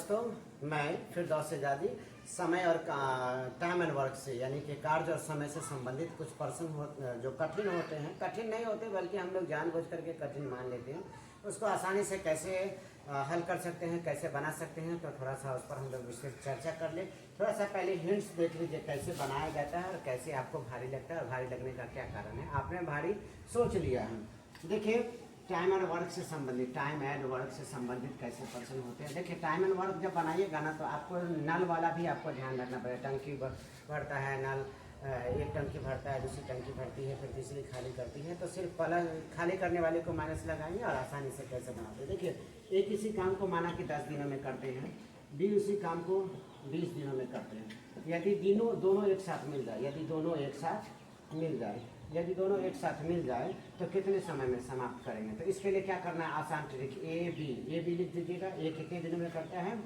दोस्तों, मैं फिरदौस एजादी समय और टाइम एंड वर्क से यानी कि कार्य और समय से संबंधित कुछ प्रश्न जो कठिन होते हैं, कठिन नहीं होते बल्कि हम लोग जानबूझ करके कठिन मान लेते हैं, उसको आसानी से कैसे हल कर सकते हैं, कैसे बना सकते हैं, तो थोड़ा सा उस पर हम लोग विशेष चर्चा कर ले। थोड़ा सा पहले हिंट्स देख लीजिए कैसे बनाया जाता है और कैसे आपको भारी लगता है और भारी लगने का क्या कारण है। आपने भारी सोच लिया है। देखिए, टाइम एंड वर्क से संबंधित, टाइम एंड वर्क से संबंधित कैसे प्रश्न होते हैं। देखिए, टाइम एंड वर्क जब बनाइएगा ना तो आपको नल वाला भी आपको ध्यान रखना पड़ेगा। टंकी भरता है नल, एक टंकी भरता है, दूसरी टंकी भरती है, फिर तीसरी खाली करती है, तो सिर्फ खाली करने वाले को माइनस लगाएंगे और आसानी से कैसे बनाते हैं। देखिए, एक इसी काम को माना कि 10 दिनों में करते हैं, बी उसी काम को 20 दिनों में करते हैं। यदि दोनों एक साथ मिल जाए, यदि दोनों एक साथ मिल जाए तो कितने समय में समाप्त करेंगे। तो इसके लिए क्या करना है, आसान ट्रिक, ए बी लिख दीजिएगा। ए कितने दिनों में करता है,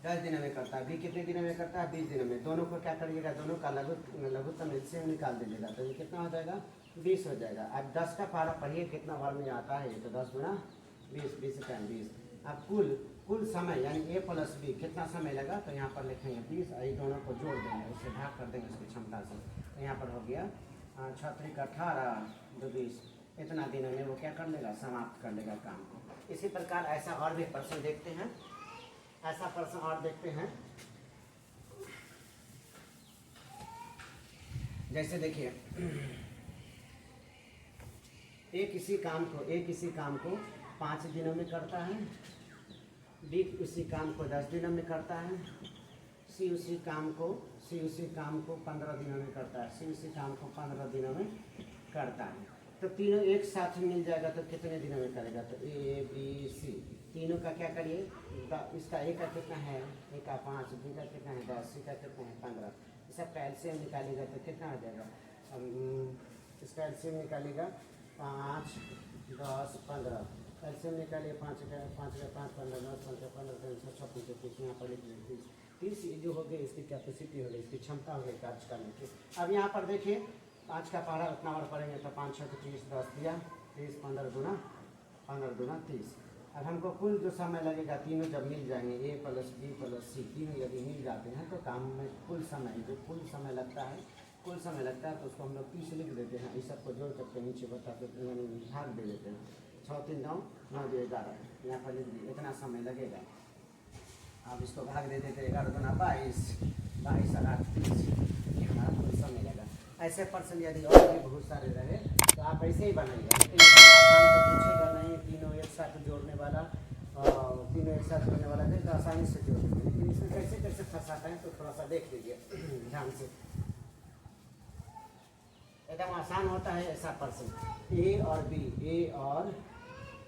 10 दिनों में करता है। बी कितने दिनों में करता है, 20 दिनों में। दोनों को क्या करिएगा, दोनों का लघुत्तम एलसीएम निकाल दीजिएगा, तो ये कितना हो जाएगा, 20 हो जाएगा। अब 10 का पारा पढ़िए कितना बार में आता है, तो 10 गुना 20, 20 टाइम 20। अब कुल समय यानी ए प्लस बी कितना समय लगा, तो यहाँ पर लिखेंगे 20, ये दोनों को जोड़ देंगे, उससे भाग कर देंगे उसकी क्षमता से। तो यहाँ पर हो गया 6 का 18, 2 20, इतना दिनों में वो क्या कर लेगा, समाप्त कर लेगा काम को। इसी प्रकार ऐसा और भी प्रश्न देखते हैं, जैसे देखिए, ए किसी काम को 5 दिनों में करता है, बी उसी काम को 10 दिनों में करता है, सी उसी काम को 15 दिनों में करता है, तो तीनों एक साथ मिल जाएगा तो कितने दिनों में करेगा, तो ए बी सी तीनों का क्या करिए, इसका ए का कितना है, ए का 5, बी का कितना है 10, सी का कितना है 15, इसका कैल्शियम निकालेगा तो कितना हो जाएगा, इसका कैल्शियम निकालेगा 5, 10, 15, कैल्शियम निकालिए 5 का 5, 15, 10, 15, 36, 30, यहाँ पर लिख लीजिए 30 जो हो गई इसकी कैपेसिटी हो गई, इसकी क्षमता हो गई कार्य करने की। अब यहाँ पर देखिए 5 का पारा उतना बार पढ़ेंगे तो 5 6 30, 10 दिया 30, 15 दूना 30। अब हमको कुल जो समय लगेगा, तीनों जब मिल जाएंगे, ए प्लस बी प्लस सी तीनों यदि मिल जाते हैं तो काम में कुल समय लगता है तो उसको हम लोग 30 लिख देते हैं। इस सबको जोड़ करके नीचे बताते यानी भाग दे देते हैं, 6 3 9 9 2 11, यहाँ पर लिख दिए इतना समय लगेगा। अब इसको भाग दे देते 11 दूना 22, 22 और 8 30, ये हमारा कुल समय लगा। ऐसे पर्सन यदि और भी बहुत सारे रहे तो आप ऐसे ही बनाइएगा, लेकिन आसान तो पूछेगा नहीं। तीनों एक साथ जोड़ने वाला है तो आसानी से जोड़ देंगे, लेकिन इसमें कैसे फंसाते हैं तो थोड़ा सा देख लीजिए ध्यान से। एकदम आसान होता है ऐसा प्रश्न, ए और बी,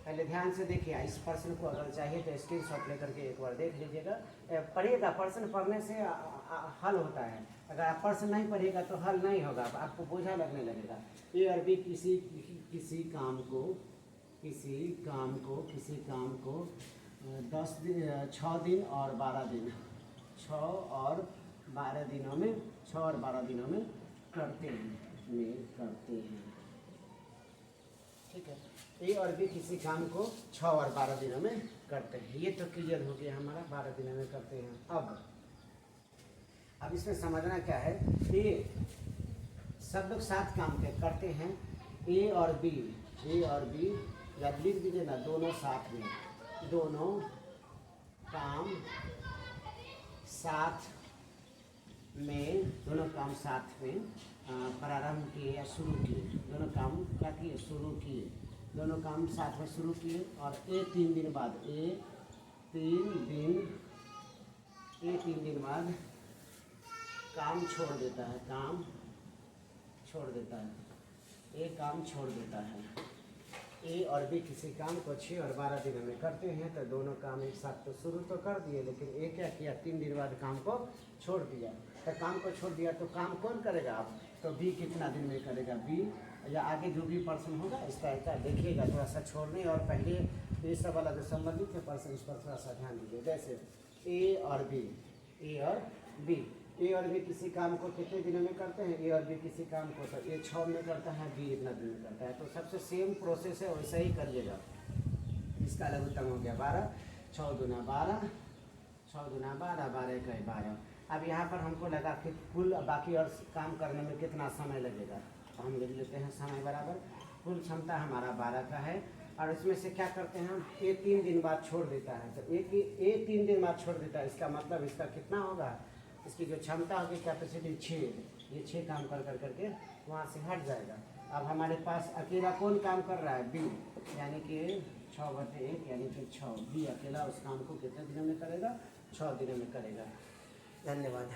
पहले ध्यान से देखिए। इस प्रश्न को अगर चाहिए तो स्क्रीनशॉट लेकर के एक बार देख लीजिएगा, पढ़िएगा। प्रश्न पढ़ने से हल होता है, अगर आप प्रश्न नहीं पढ़िएगा तो हल नहीं होगा, आपको बोझा लगने लगेगा। ए और बी किसी काम को 6 दिन और 12 दिन 6 और 12 दिनों में करते हैं। ठीक है, ए और बी किसी काम को 6 और 12 दिनों में करते हैं। ये तो क्लियर हो गया हमारा, 12 दिनों में करते हैं। अब इसमें समझना क्या है, ए सब लोग साथ काम करते हैं, ए और बी या लिख दीजिए ना, दोनों साथ में, दोनों काम साथ में प्रारंभ किए या शुरू किए। दोनों काम क्या किए, शुरू किए, दोनों काम साथ में शुरू किए। और ए 3 दिन बाद काम छोड़ देता है। ए और बी किसी काम को 6 और 12 दिनों में करते हैं, तो दोनों काम एक साथ तो शुरू तो कर दिए, लेकिन ए क्या किया, 3 दिन बाद काम को छोड़ दिया। तो काम को छोड़ दिया तो काम कौन करेगा, आप तो बी कितना दिन में करेगा, बी या आगे जो भी पर्सन होगा इसका एक देखिएगा, थोड़ा सा छोड़ने और पहले ये सब वाला जो संबंधित है पर्सन, इस पर थोड़ा सा ध्यान दीजिए। जैसे ए और बी किसी काम को कितने दिनों में करते हैं, ए और बी किसी काम को तो ए 6 में करता है, बी इतना दिन में करता है, तो सबसे सेम प्रोसेस है, वैसा ही करिएगा। इसका लघुत्तम हो गया 12, 6 दूना 12, 6 दूना 12, 12 का 12। अब यहाँ पर हमको लगा कि कुल बाकी और काम करने में कितना समय लगेगा, तो हम लिख लेते हैं समय बराबर कुल क्षमता हमारा 12 का है। और इसमें से क्या करते हैं हम, ये 3 दिन बाद छोड़ देता है, तो ये 3 दिन बाद छोड़ देता है, इसका मतलब इसका कितना होगा, इसकी जो क्षमता होगी कैपेसिटी 6, ये 6 काम कर करके वहाँ से हट जाएगा। अब हमारे पास अकेला कौन काम कर रहा है, बी, यानी कि 6/1 यानी कि 6, बी अकेला उस काम को कितने दिनों में करेगा, 6 दिनों में करेगा। धन्यवाद।